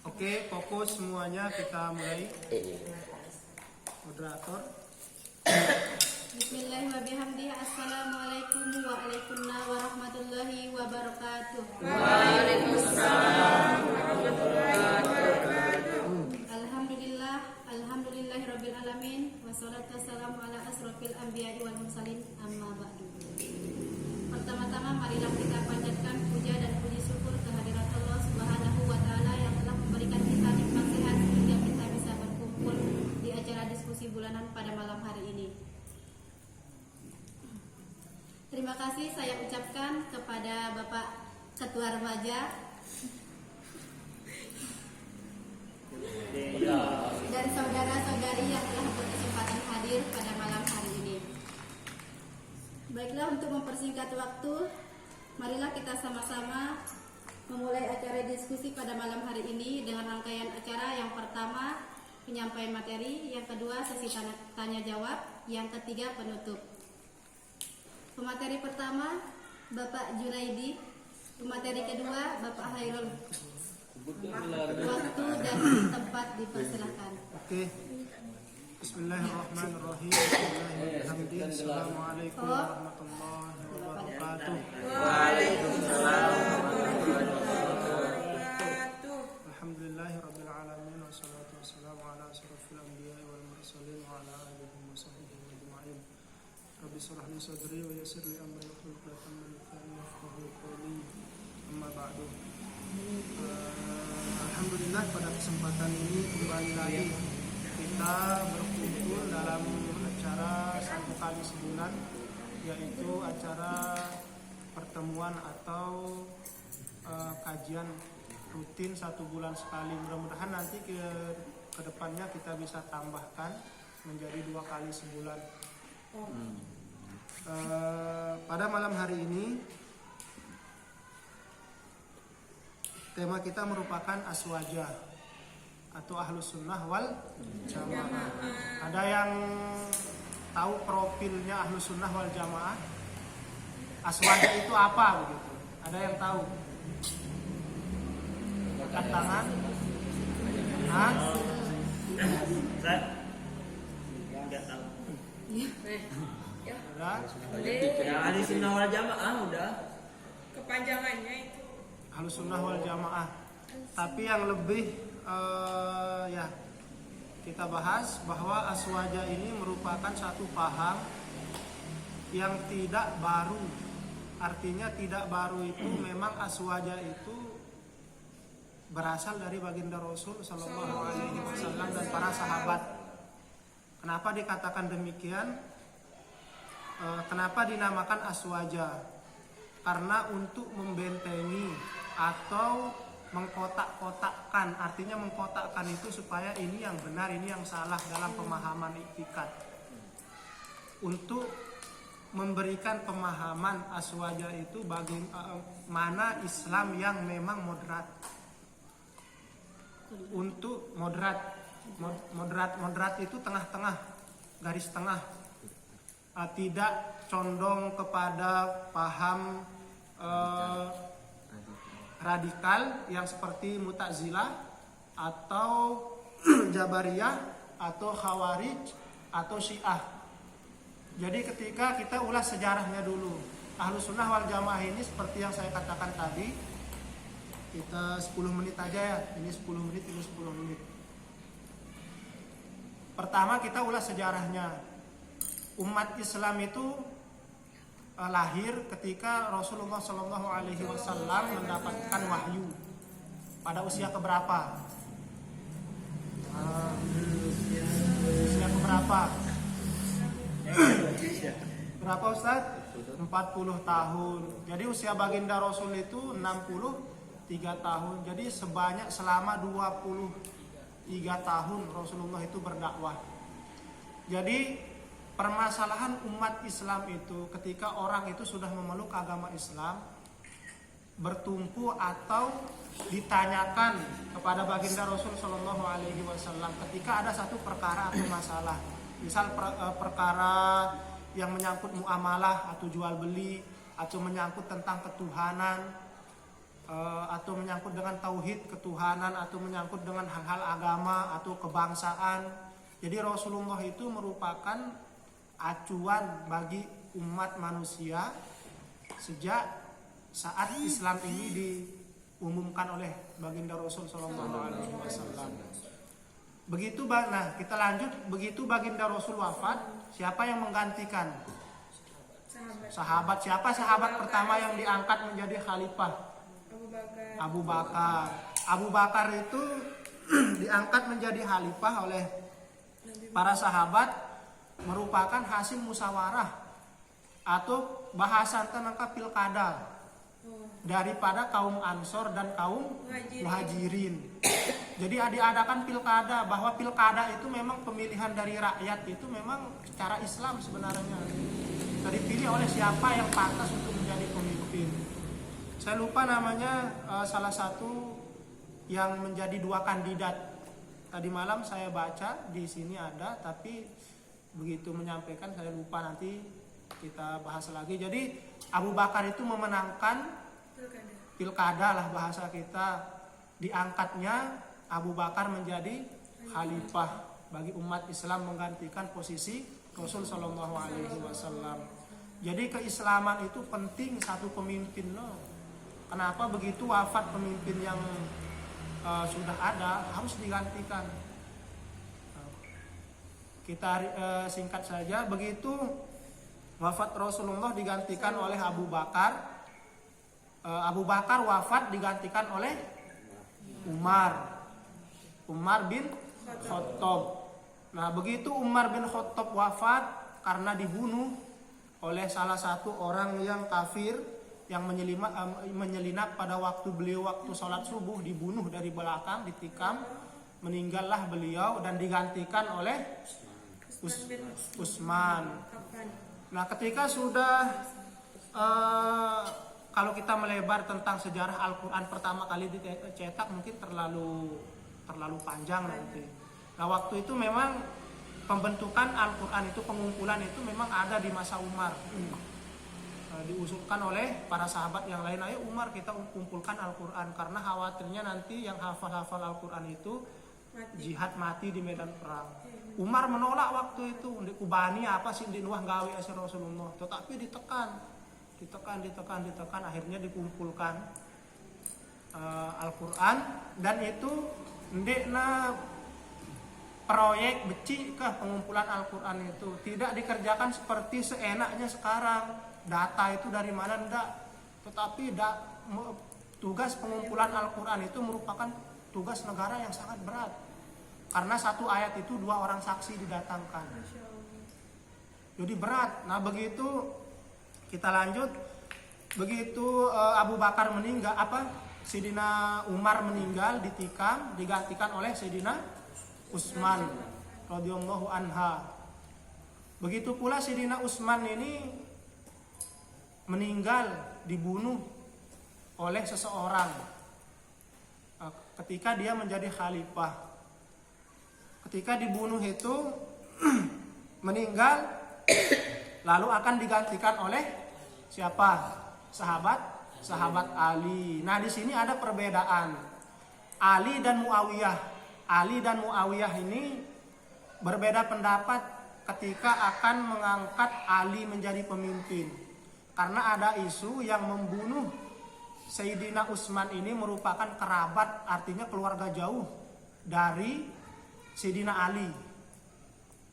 Oke, fokus semuanya, kita mulai. Moderator. Bismillahirrahmanirrahim. Assalamualaikum warahmatullahi wabarakatuh. Waalaikumsalam warahmatullahi wabarakatuh. Alhamdulillahirabbil alamin wassalatu wassalamu ala asrofil anbiya'i wal mursalin amma ba'du. Pertama-tama marilah kita panjatkan puja dan puji syukur kehadirat Allah Subhanahu wa taala yang telah memberikan kita nikmat sehat sehingga kita bisa berkumpul di acara diskusi bulanan pada malam hari ini. Terima kasih saya ucapkan kepada Bapak Ketua Remaja dan saudara-saudari yang telah berkesempatan hadir pada malam hari ini. Baiklah, untuk mempersingkat waktu, marilah kita sama-sama memulai acara diskusi pada malam hari ini dengan rangkaian acara. Yang pertama, penyampaian materi, yang kedua sesi tanya jawab, yang ketiga penutup. Pemateri pertama Bapak Junaidi, pemateri kedua Bapak Hairul. Waktu dan tempat dipersilakan. Oke. Bismillahirrahmanirrahim. Assalamualaikum warahmatullahi wabarakatuh. Waalaikumsalam warahmatullahi wabarakatuh. Alhamdulillahirabbil alamin wassalatu wassalamu ala asyrofil anbiya'i wal mursalin wa ala alihi wa sahbihi ajma'in. Rabbi shrah li sadri wa yassir li amri wahlul 'uqdatam min lisani yafqahu qawli. Amma ba'du. Alhamdulillah, pada kesempatan ini kembali lagi kita berkumpul dalam acara satu kali sebulan, yaitu acara pertemuan atau kajian rutin 1 bulan sekali. Mudah-mudahan nanti ke depannya kita bisa tambahkan menjadi 2 kali sebulan. Pada malam hari ini tema kita merupakan aswaja atau ahlus sunnah wal jamaah. Ada yang tahu profilnya ahlus sunnah wal jamaah? Aswaja itu apa begitu? Ada yang tahu? Angkat tangan. Hah? Enggak tahu. Ada? Ya, ahli sunnah wal jamaah udah. Kepanjangannya itu Ahlus sunnah wal jamaah. Tapi yang lebih ya kita bahas bahwa aswaja ini merupakan satu paham yang tidak baru. Artinya tidak baru itu memang aswaja itu berasal dari baginda Rasul Sallallahu Alaihi Wasallam dan para sahabat. Kenapa dikatakan demikian? Kenapa dinamakan aswaja? Karena untuk membentengi atau mengkotak-kotakkan, artinya mengkotakkan itu supaya ini yang benar, ini yang salah dalam pemahaman i'tikad. Untuk memberikan pemahaman aswaja itu bagaimana Islam yang memang moderat. Untuk moderat itu tengah-tengah, garis tengah. Tidak condong kepada paham radikal yang seperti Mu'tazilah atau Jabariyah atau Khawarij atau Syiah. Jadi ketika kita ulas sejarahnya dulu, Ahlus Sunnah wal Jamaah ini seperti yang saya katakan tadi, kita 10 menit aja ya, ini 10 menit, ini 10 menit. Pertama kita ulas sejarahnya. Umat Islam itu lahir ketika Rasulullah Shallallahu Alaihi Wasallam mendapatkan wahyu pada usia keberapa? Usia keberapa? Berapa Ustaz? 40 tahun. Jadi usia baginda Rasul itu 63 tahun. Jadi selama 23 tahun Rasulullah itu berdakwah. Jadi permasalahan umat Islam itu ketika orang itu sudah memeluk agama Islam, bertumpu atau ditanyakan kepada baginda Rasul Shallallahu Alaihi Wasallam ketika ada satu perkara atau masalah, misal perkara yang menyangkut muamalah atau jual beli atau menyangkut tentang ketuhanan, atau menyangkut dengan tauhid ketuhanan atau menyangkut dengan hal-hal agama atau kebangsaan. Jadi Rasulullah itu merupakan acuan bagi umat manusia sejak saat Islam ini diumumkan oleh baginda Rasul Sallallahu Alaihi Wasallam. Begitu, nah kita lanjut. Begitu baginda Rasul wafat, siapa yang menggantikan? Sahabat. Siapa sahabat pertama yang diangkat menjadi khalifah? Abu Bakar. Abu Bakar itu diangkat menjadi khalifah oleh para sahabat, merupakan hasil musyawarah atau bahasa tenangka pilkada daripada kaum Ansor dan kaum Muhajirin. Jadi diadakan pilkada, bahwa pilkada itu memang pemilihan dari rakyat, itu memang secara Islam sebenarnya. Jadi dipilih oleh siapa yang pantas untuk menjadi pemimpin. Saya lupa namanya, salah satu yang menjadi 2 kandidat. Tadi malam saya baca di sini ada, tapi begitu menyampaikan saya lupa, nanti kita bahas lagi. Jadi Abu Bakar itu memenangkan pilkada lah bahasa kita, diangkatnya Abu Bakar menjadi khalifah bagi umat Islam, menggantikan posisi Rasul Shallallahu Alaihi Wasallam. Jadi keislaman itu penting satu pemimpin loh. Kenapa begitu wafat pemimpin yang sudah ada harus digantikan? Kita singkat saja, begitu wafat Rasulullah digantikan oleh Abu Bakar. Abu Bakar wafat digantikan oleh Umar bin Khattab. Nah, begitu Umar bin Khattab wafat karena dibunuh oleh salah satu orang yang kafir yang menyelinap pada waktu beliau waktu sholat subuh, dibunuh dari belakang, ditikam, meninggallah beliau dan digantikan oleh Utsman. Nah, ketika sudah kalau kita melebar tentang sejarah Al-Quran pertama kali dicetak mungkin terlalu panjang nanti. Nah, waktu itu memang pembentukan Al-Quran itu, pengumpulan itu memang ada di masa Umar. Diusulkan oleh para sahabat yang lain, ayo Umar kita kumpulkan Al-Quran, karena khawatirnya nanti yang hafal-hafal Al-Quran itu jihad mati di medan perang. Umar menolak waktu itu, di kubani apa sih di nuah gawe asal Rasulullah, tetapi ditekan, akhirnya dikumpulkan Al-Quran, dan itu ndekna proyek becik ke pengumpulan Al-Quran itu tidak dikerjakan seperti seenaknya sekarang. Data itu dari mana ndak, tetapi tugas pengumpulan Al-Quran itu merupakan tugas negara yang sangat berat, karena satu ayat itu 2 orang saksi didatangkan, jadi berat. Nah, begitu kita lanjut, begitu Abu Bakar meninggal, Sayyidina Umar meninggal, ditikam, digantikan oleh Sayyidina Utsman radhiyallahu anha. Begitu pula Sayyidina Utsman ini meninggal, dibunuh oleh seseorang ketika dia menjadi khalifah. Ketika dibunuh itu meninggal, lalu akan digantikan oleh siapa? Sahabat Ali. Nah, di sini ada perbedaan Ali dan Muawiyah. Ali dan Muawiyah ini berbeda pendapat ketika akan mengangkat Ali menjadi pemimpin. Karena ada isu yang membunuh Sayyidina Utsman ini merupakan kerabat, artinya keluarga jauh dari Sayyidina Ali.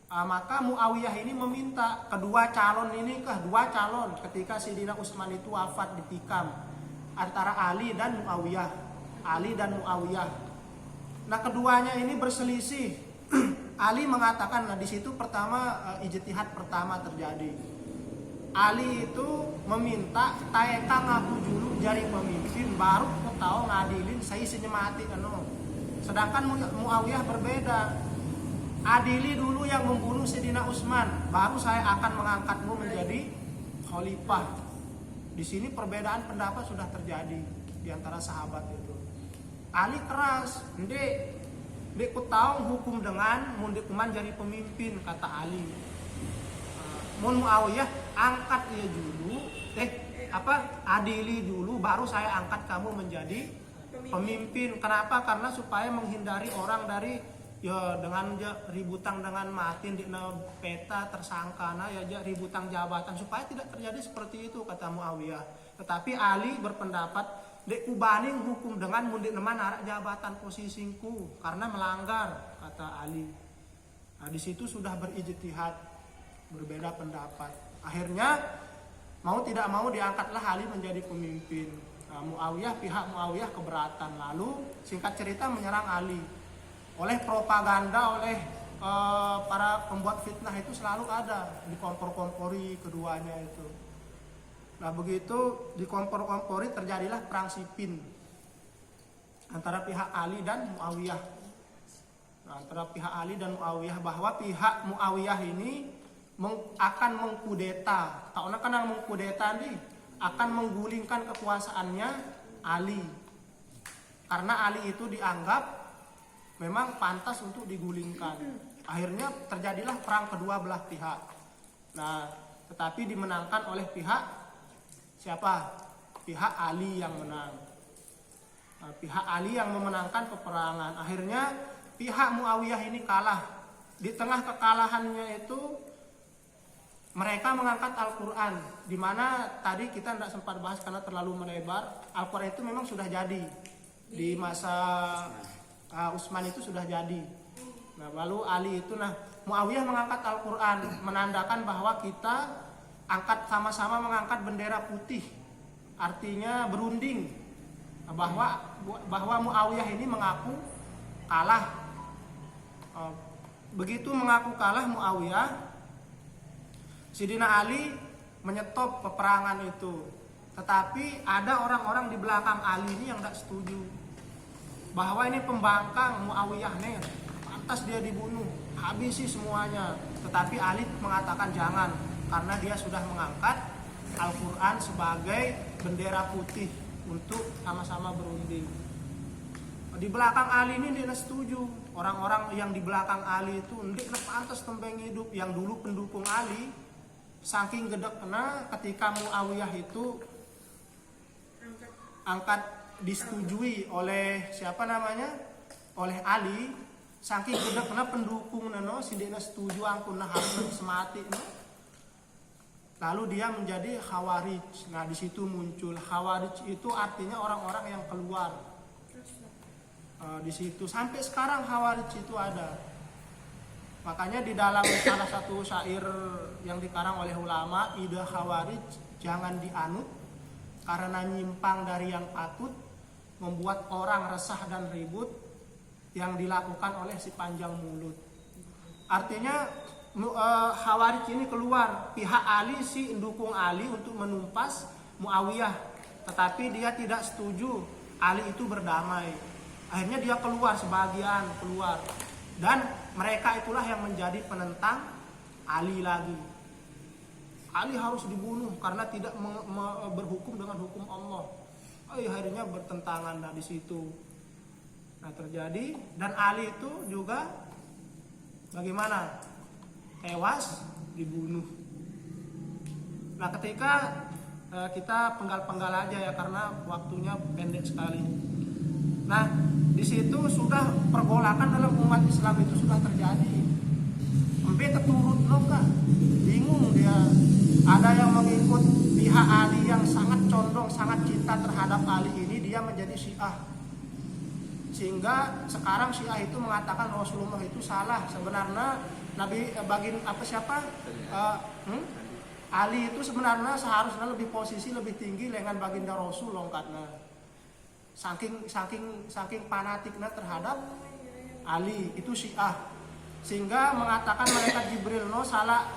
Maka Muawiyah ini meminta dua calon ketika Sayyidina Utsman itu wafat ditikam, antara Ali dan Muawiyah. Nah, keduanya ini berselisih. Ali mengatakan, nah di situ pertama ijtihad pertama terjadi. Ali itu meminta taeka ngaku dulu jadi pemimpin, baru kau tahu ngadilin saya senyemati anu. Sedangkan Muawiyah berbeda. Adili dulu yang membunuh Sayyidina Utsman, baru saya akan mengangkatmu menjadi khalifah. Di sini perbedaan pendapat sudah terjadi di antara sahabat itu. Ali keras, ndek ku tahu hukum dengan mun kuman jadi pemimpin, kata Ali. Mun Muawiyah angkat dia dulu, adili dulu baru saya angkat kamu menjadi pemimpin. Kenapa? Karena supaya menghindari orang dari ya dengan ributang dengan matin di peta tersangka ya ributang jabatan, supaya tidak terjadi seperti itu kata Muawiyah. Tetapi Ali berpendapat dek kubaning hukum dengan mundik neman arak jabatan posisingku karena melanggar kata Ali. Nah, di situ sudah berijtihad, berbeda pendapat. Akhirnya mau tidak mau diangkatlah Ali menjadi pemimpin. Nah, pihak Muawiyah keberatan, lalu singkat cerita menyerang Ali. Oleh propaganda, oleh para pembuat fitnah itu selalu ada dikompor-kompori keduanya itu. Nah begitu dikompor-kompori terjadilah perang Siffin antara pihak Ali dan Muawiyah. Nah, antara pihak Ali dan Muawiyah, bahwa pihak Muawiyah ini akan mengkudeta. Tahu kan yang mengkudeta nih akan menggulingkan kekuasaannya Ali. Karena Ali itu dianggap memang pantas untuk digulingkan. Akhirnya terjadilah perang kedua belah pihak. Nah, tetapi dimenangkan oleh pihak siapa? Pihak Ali yang menang. Nah, pihak Ali yang memenangkan peperangan. Akhirnya pihak Muawiyah ini kalah. Di tengah kekalahannya itu mereka mengangkat Al-Quran, di mana tadi kita tidak sempat bahas karena terlalu melebar. Al-Quran itu memang sudah jadi di masa Utsman itu sudah jadi. Nah, lalu Ali itu, Muawiyah mengangkat Al-Quran, menandakan bahwa kita angkat sama-sama mengangkat bendera putih, artinya berunding, bahwa Muawiyah ini mengaku kalah. Begitu mengaku kalah Muawiyah, Sidina Ali menyetop peperangan itu. Tetapi ada orang-orang di belakang Ali ini yang tidak setuju, bahwa ini pembangkang Muawiyah nih, pantas dia dibunuh, habisi semuanya. Tetapi Ali mengatakan jangan, karena dia sudah mengangkat Al-Quran sebagai bendera putih untuk sama-sama berunding. Di belakang Ali ini dia setuju. Orang-orang yang di belakang Ali itu ndik pantas tembeng hidup, yang dulu pendukung Ali, saking gedekna ketika Muawiyah itu angkat disetujui oleh siapa namanya, oleh Ali, saking gede kena pendukung nano sindena setuju angkun harus semati no. Lalu dia menjadi Khawarij. Nah di situ muncul Khawarij, itu artinya orang-orang yang keluar. Di situ sampai sekarang Khawarij itu ada. Makanya di dalam salah satu syair yang dikarang oleh ulama, ide Khawarij jangan dianut karena nyimpang dari yang patut, membuat orang resah dan ribut yang dilakukan oleh si panjang mulut. Artinya Khawarij ini keluar, pihak Ali si mendukung Ali untuk menumpas Muawiyah, tetapi dia tidak setuju Ali itu berdamai. Akhirnya dia keluar, sebagian keluar, dan mereka itulah yang menjadi penentang Ali lagi. Ali harus dibunuh karena tidak berhukum dengan hukum Allah. Akhirnya bertentangan di situ. Nah terjadi, dan Ali itu juga bagaimana? Tewas, dibunuh. Nah ketika kita penggal-penggal aja ya karena waktunya pendek sekali. Nah di situ sudah pergolakan dalam umat Islam itu sudah terjadi. Sampai keturut loka, bingung dia. Ada yang mengikut pihak Ali yang sangat condong, sangat cinta terhadap Ali ini, dia menjadi Syiah. Sehingga sekarang Syiah itu mengatakan Rasulullah itu salah. Sebenarnya Nabi Ali itu sebenarnya seharusnya lebih posisi lebih tinggi dengan baginda Rasul longkatnya. Saking fanatiknya terhadap Ali itu Syiah. Sehingga mengatakan malaikat Jibril salah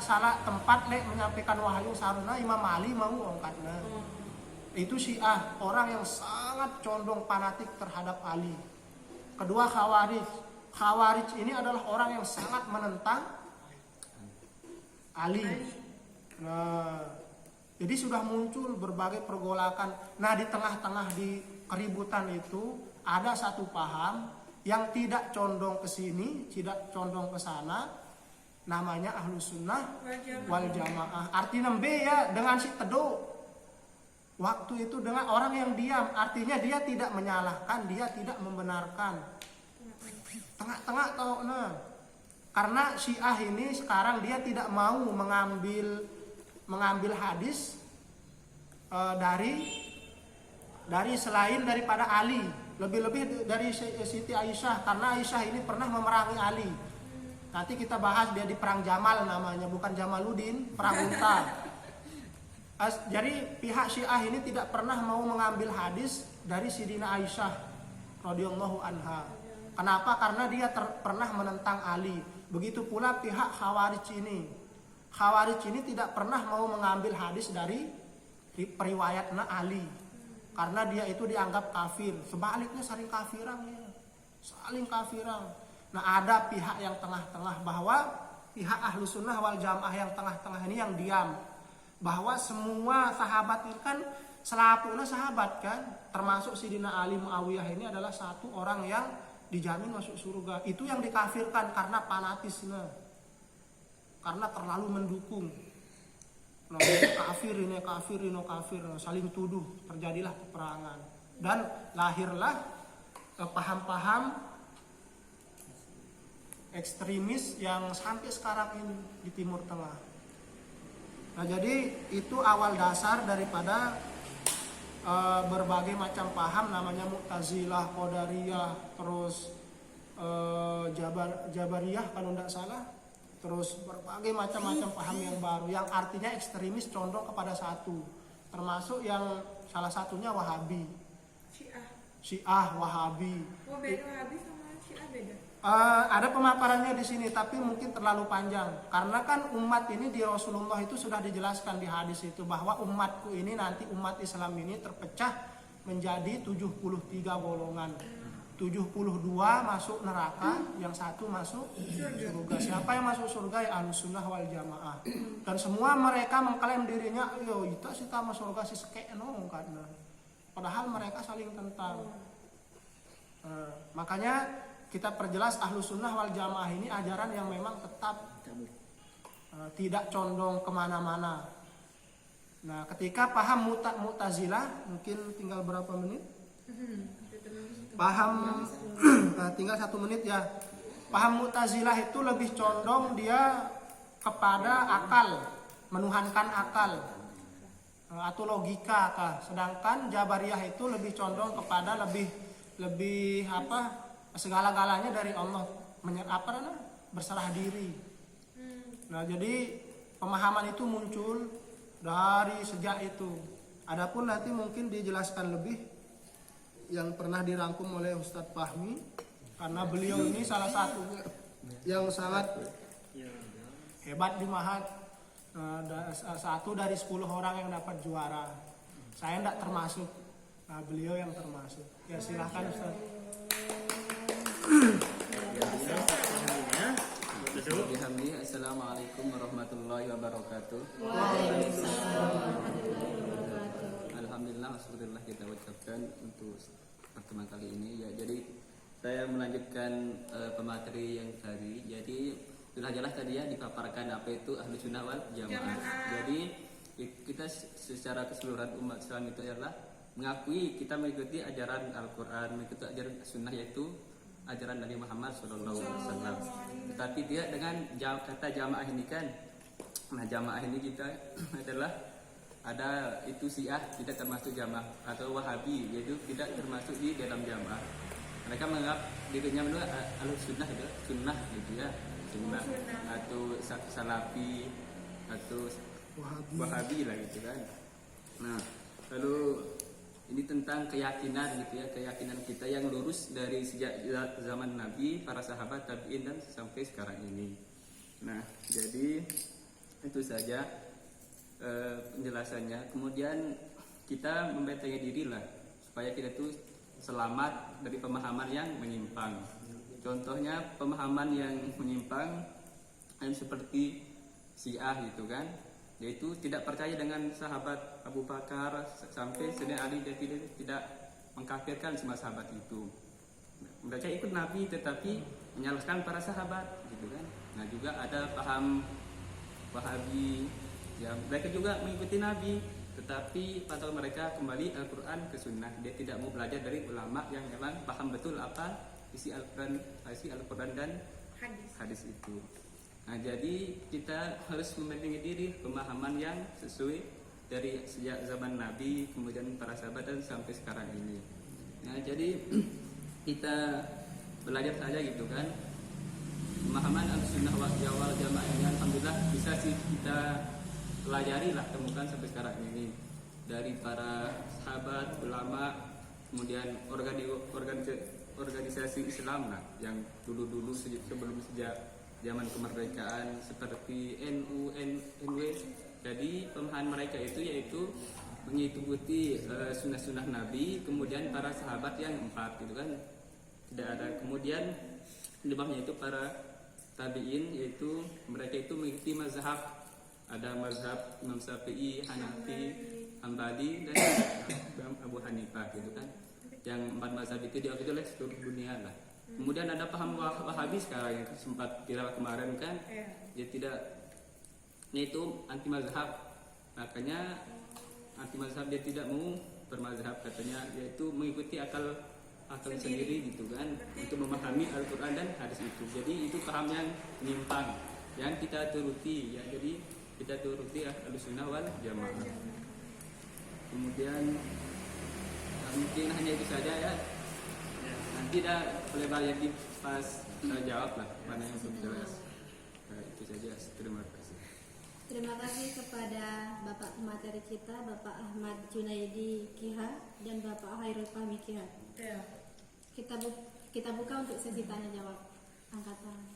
tempat menyampaikan wahyu, seharusnya Imam Ali mau ongkatnya. Itu Syiah, orang yang sangat condong fanatik terhadap Ali. Kedua Khawarij. Khawarij ini adalah orang yang sangat menentang Ali. Nah, jadi sudah muncul berbagai pergolakan. Nah di tengah-tengah di keributan itu ada satu paham yang tidak condong ke sini, tidak condong ke sana, namanya Ahlus Sunnah wal Jamaah. Artinya B ya dengan si teduh. Waktu itu dengan orang yang diam, artinya dia tidak menyalahkan, dia tidak membenarkan. Tengah-tengah tau nah. Karena Syiah ini sekarang dia tidak mau mengambil hadis dari selain daripada Ali, lebih-lebih dari Siti Aisyah, karena Aisyah ini pernah memerangi Ali. Nanti kita bahas dia di perang Jamal namanya, bukan Jamaluddin, perang Unta. Jadi pihak Syiah ini tidak pernah mau mengambil hadis dari Sidina Aisyah radhiyallahu anha. Kenapa? Karena dia pernah menentang Ali. Begitu pula pihak Khawarij ini. Khawarij ini tidak pernah mau mengambil hadis dari periwayatna Ali. Karena dia itu dianggap kafir. Sebaliknya saling kafirang ya. Saling kafirang. Nah, ada pihak yang tengah-tengah, bahwa pihak Ahlus Sunnah wal Jamaah yang tengah-tengah ini yang diam. Bahwa semua sahabat ini kan selapuna sahabat kan, termasuk Sidina Ali Muawiyah ini adalah satu orang yang dijamin masuk surga. Itu yang dikafirkan karena fanatisme, karena terlalu mendukung. Nah, kafir ini kafir, saling tuduh, terjadilah peperangan dan lahirlah paham-paham ekstremis yang sampai sekarang ini di Timur Tengah. Nah, jadi itu awal dasar daripada berbagai macam paham, namanya Mu'tazilah, Qadariyah, terus Jabariyah kalau tidak salah, terus berbagai macam-macam paham yang baru, yang artinya ekstremis condong kepada satu, termasuk yang salah satunya Wahabi, Syiah Wahabi. Oh, beda Wahabi sama Syiah beda. Ada pemaparannya di sini, tapi mungkin terlalu panjang. Karena kan umat ini di Rasulullah itu sudah dijelaskan di hadis itu, bahwa umatku ini nanti, umat Islam ini terpecah menjadi 73 golongan. 72 masuk neraka, yang satu masuk surga. Siapa yang masuk surga? Ya Ahlus Sunnah wal Jamaah. Dan semua mereka mengklaim dirinya, yo itu sih masuk surga si sekeno karena. Padahal mereka saling tentang. Makanya kita perjelas Ahlus Sunnah wal Jamaah ini ajaran yang memang tetap tidak condong kemana-mana. Nah, ketika paham Mu'tazilah, mungkin tinggal berapa menit? Paham tinggal 1 menit ya. Paham Mu'tazilah itu lebih condong dia kepada akal, menuhankan akal atau logika kah. Sedangkan Jabariyah itu lebih condong kepada lebih segala-galanya dari Allah, berserah diri. Nah, jadi pemahaman itu muncul dari sejak itu. Adapun nanti mungkin dijelaskan lebih yang pernah dirangkum oleh Ustadz Fahmi, karena beliau ini salah satu yang sangat hebat di Mahat. Satu dari 10 orang yang dapat juara. Saya tidak termasuk. Nah, beliau yang termasuk. Ya, silahkan Ustadz. Assalamualaikum warahmatullahi wabarakatuh. Alhamdulillah, alhamdulillah kita ucapkan untuk pertemuan kali ini ya. Jadi saya melanjutkan pemateri yang tadi. Jadi sudah jelas tadi ya dipaparkan apa itu Ahlus Sunnah wal Jamaah. Jadi kita secara keseluruhan umat Islam itu adalah mengakui kita mengikuti ajaran Al-Quran, mengikuti ajaran Sunnah, yaitu ajaran Nabi Muhammad SAW. Tetapi dia dengan kata jamaah ini kan, nah jamaah ini kita adalah ada itu Syiah tidak termasuk jamaah, atau Wahabi yaitu tidak termasuk di dalam jamaah. Mereka menganggap dirinya menurut Ahlus Sunnah itu sunnah gitu ya, sunnah atau Salafi atau Wahabi lah gitu kan. Nah, lalu ini tentang keyakinan gitu ya, keyakinan kita yang lurus dari sejak zaman Nabi, para sahabat, tabi'in dan sampai sekarang ini. Nah, jadi itu saja penjelasannya. Kemudian kita membentengi diri lah supaya kita itu selamat dari pemahaman yang menyimpang. Contohnya pemahaman yang menyimpang yang seperti Syiah gitu kan, yaitu tidak percaya dengan sahabat Abu Bakar sampai Sayyidina Ali, dia tidak mengkafirkan semua sahabat itu. Mereka ikut Nabi tetapi menyalahkan para sahabat gitu kan. Nah, juga ada paham Wahabi ya, mereka juga mengikuti Nabi tetapi patokan mereka kembali Al-Quran ke Sunnah. Dia tidak mau belajar dari ulama yang memang paham betul apa isi Al-Quran dan hadis itu. Nah, jadi kita harus membentengi diri pemahaman yang sesuai dari sejak zaman Nabi, kemudian para sahabat dan sampai sekarang ini. Nah, jadi kita belajar saja gitu kan. Pemahaman Ahlussunnah wal Jamaah ini alhamdulillah bisa sih kita pelajari lah, temukan sampai sekarang ini dari para sahabat, ulama, kemudian organisasi Islam lah yang dulu-dulu sebelum sejak zaman kemerdekaan seperti NU, NW. Jadi pemahaman mereka itu yaitu mengikuti sunnah-sunnah Nabi, kemudian para sahabat yang 4 gitu kan. Tidak ada kemudian di bawahnya itu para tabi'in, yaitu mereka itu mengikuti mazhab. Ada mazhab Imam Syafi'i, Hanafi, Hambali dan Abu Hanifah gitu kan. Yang 4 mazhab itu diakui oleh seluruh dunia lah. Kemudian ada paham Wahabi sekarang yang sempat viral kemarin kan. Dia tidak, yaitu anti mazhab. Makanya anti mazhab, dia tidak mau bermazhab katanya, yaitu mengikuti akal sendiri gitu kan, untuk memahami Al-Quran dan hadis itu. Jadi itu paham yang menyimpang yang kita turuti ya. Jadi kita turuti Ahlussunnah wal Jamaah. Kemudian mungkin hanya itu saja ya. Nanti dah lebar lagi pas jawab lah mana yang belum jelas. Nah, itu saja. Terima kasih. Terima kasih kepada Bapak pemateri kita, Bapak Ahmad Junaidi Kiha dan Bapak Hairul Fahmi Kiha. Kita buka untuk sesi tanya jawab. Angkat tangan.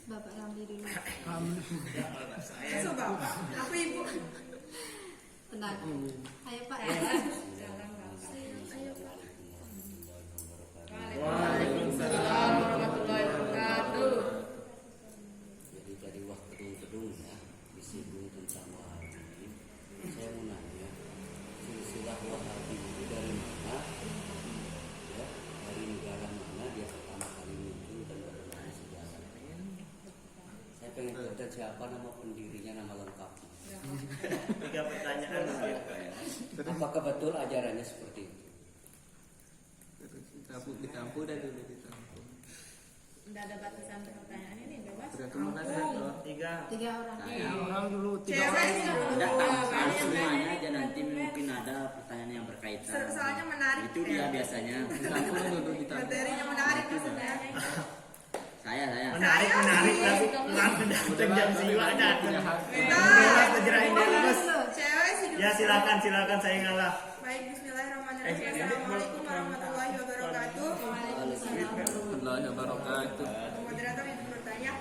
Bapak Ramli dulu. Coba, apa ibu? Tenang. Ayo Pak. Waalaikumsalam warahmatullahi wabarakatuh. Jadi dari waktu gedung ya disinggung tentang Wahabi. Saya mau nanya, silsilah Wahabi itu dari mana? Ya, dari negara mana dia pertama kali muncul dan bagaimana sejarahnya? Saya pengen tahu siapa nama pendirinya, nama lengkapnya. 3 pertanyaan mungkin. Apakah betul ajarannya seperti itu? Ditampung dah dulu, ditampung. Tidak ada batasan pertanyaan ini, bebas. Terima kasih. 3 orang. Orang dulu 3 Cewek orang. sih dulu. Tidak harus Banyak semuanya yang aja, nanti mungkin ada pertanyaan yang berkaitan. soalnya menarik. Itu dia biasanya. Ditampung dulu, ditampung. Materinya menarik maksudnya. Saya. menarik tapi langsung jam siwa ada. Terjerahin dulu bos. Cewek sih dulu. Ya silakan saya ngalah. Baik, bismillahirrahmanirrahim. Assalamualaikum warahmatullahi wabarakatuh. Warahmatullahi wabarakatuh. Moderator yang bertanya.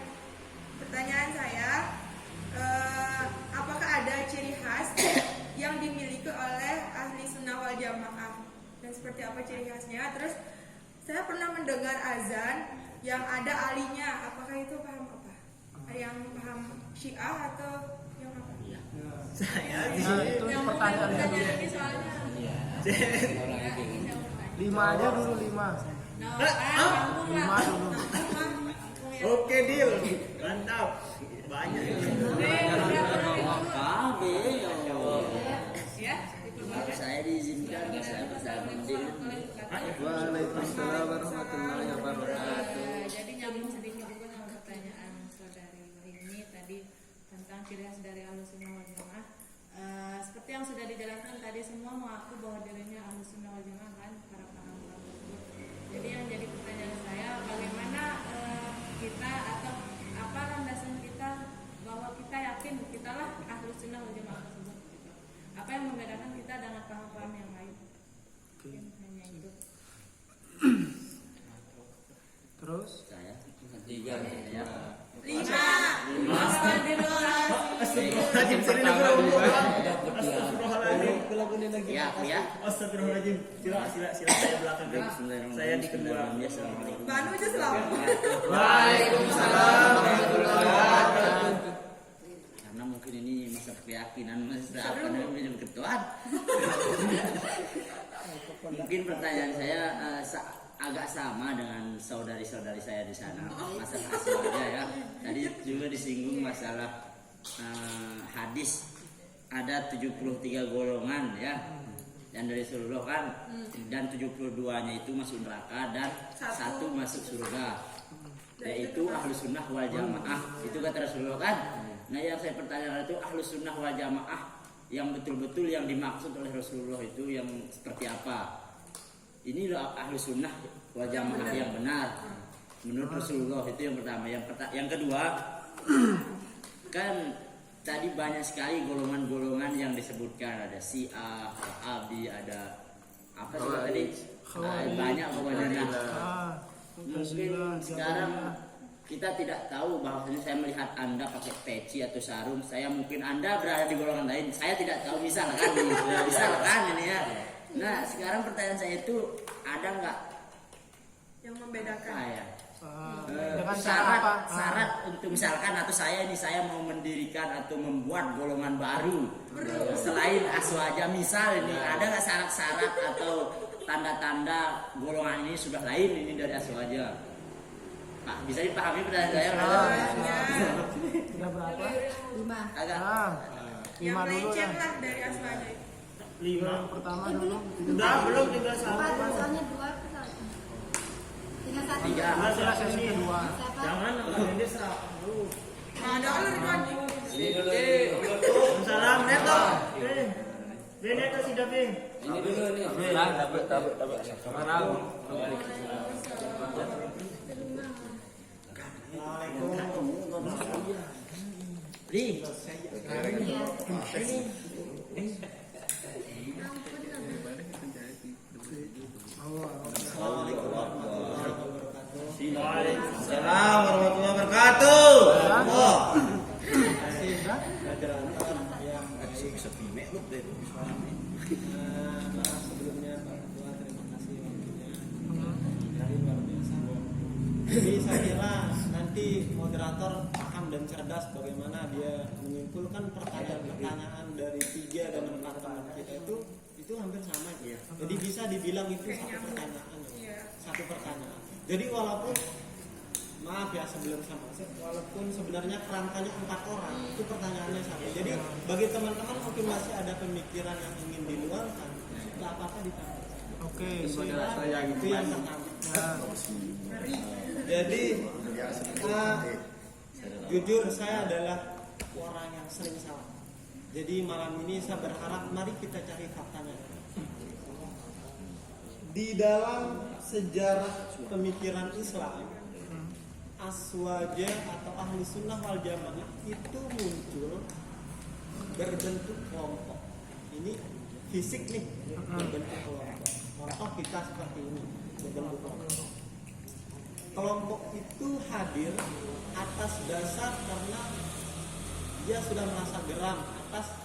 Pertanyaan saya, apakah ada ciri khas yang dimiliki oleh ahli sunnah wal jamaah? Dan seperti apa ciri khasnya? Terus saya pernah mendengar azan yang ada alinya. Apakah itu paham apa? Yang paham Syiah atau yang apa? Nah, itu pertanyaannya dulu. Ini soalnya. Orang itu. 5 aja dulu 5. 5 dulu. Oke deal. Mantap. Banyak. Saya diizinkan, saya bisa mending. Waalaikumsalam warahmatullahi wabarakatuh. Jadi nyambung sedikit juga sama pertanyaan saudari ini tadi tentang ciri khas dari Ahlussunnah wal Jamaah. Seperti yang sudah dijelaskan tadi, semua mengaku bahwa dirinya Ahlussunnah wal Jamaah kan, para paham tersebut. Jadi yang jadi pertanyaan saya, bagaimana kita atau apa landasan kita bahwa kita yakin kita lah Ahlussunnah wal Jamaah tersebut gitu. Apa yang membedakan kita dengan paham-paham yang lain? Mungkin hanya itu. Terus Saya 3 ya. 5. Astagfirullahaladzim. Ya. Astagfirullahaladzim. Sila saya belakang. Saya di kedua. Assalamualaikum. Banu aja selalu. Waalaikumsalam warahmatullahi wabarakatuh. Karena mungkin ini masa keyakinan, masa apa namanya ketuaan. Mungkin pertanyaan saya agak sama dengan saudari-saudari saya di sana, masalah asmanya ya. Tadi juga disinggung masalah hadis ada 73 golongan ya yang dari Rasulullah kan, dan 72-nya itu masuk neraka dan satu masuk surga, yaitu ahlus sunnah wal jamaah. Itu kata Rasulullah kan. Nah yang saya pertanyakan itu ahlus sunnah wal jamaah yang betul-betul yang dimaksud oleh Rasulullah itu yang seperti apa? Ini ahlus sunnah wal jamaah yang benar menurut Rasulullah, itu yang pertama. Yang kedua kan tadi banyak sekali golongan-golongan yang disebutkan, ada Syiah, Wahabi, ada apa sih tadi? Banyak pokoknya. Mungkin sekarang kita tidak tahu, bahwasanya saya melihat Anda pakai peci atau sarung, saya mungkin Anda berada di golongan lain, saya tidak tahu, misalkan ini ya. Nah sekarang pertanyaan saya itu ada nggak yang membedakan? Syarat untuk misalkan atau saya mau mendirikan atau membuat golongan baru selain Aswaja, misal ini ada nggak syarat-syarat atau tanda-tanda golongan ini sudah lain ini dari Aswaja? Pak, bisa dipahami pertanyaan saya? Sudah berapa? 5. Agak Yang 5 dulu ya. lecet lah dari Aswaja itu. 5. Yang pertama dulu. Udah belum tinggal 1. Soalnya 2 tinggal 1. tiga. Sudah sesi kedua. Siapa? Jangan ini serap dulu. Nah, ada oleh Ridwan. Salam Neto. Neto si Davi. Ini dulu nih. Ri, Iya. Waalaikumsalam warahmatullahi wabarakatuh. Sebelumnya Pak Ketua, terima kasih waktunya. Dari luar biasa. Jadi saya kira nanti moderator paham dan cerdas bagaimana dia menyimpulkan pertanyaan-pertanyaan dari 3 dan 4 teman kita itu hampir sama ya. Jadi bisa dibilang itu satu pertanyaan. Jadi walaupun maaf ya sebelum sama, walaupun sebenarnya kerangkanya 4 orang, itu pertanyaannya sama. Jadi bagi teman-teman mungkin masih ada pemikiran yang ingin diluarkan, nggak apa-apa ditanya. Oke, Saya itu yang pertama. Jadi jujur saya adalah orang yang sering salah. Jadi malam ini saya berharap mari kita cari faktanya. Di dalam sejarah pemikiran Islam, Aswaja atau ahli sunnah wal jamaah itu muncul berbentuk kelompok. Ini fisik nih, berbentuk kelompok. Contoh kita seperti ini, berbentuk kelompok. Kelompok itu hadir atas dasar karena dia sudah merasa geram atas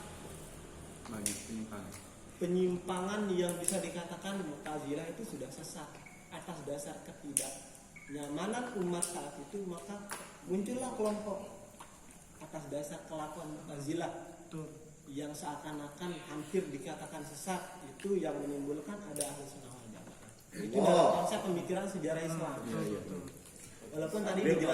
penyimpangan yang bisa dikatakan Mu'tazilah itu sudah sesat atas dasar ketidaknyamanan umat saat itu, maka muncullah kelompok atas dasar kelakuan Mu'tazilah yang seakan-akan hampir dikatakan sesat, itu yang menimbulkan ada ahli sunnah wal jamaah. Itu dalam konsep pemikiran sejarah Islam. Walaupun tadi dijelaskan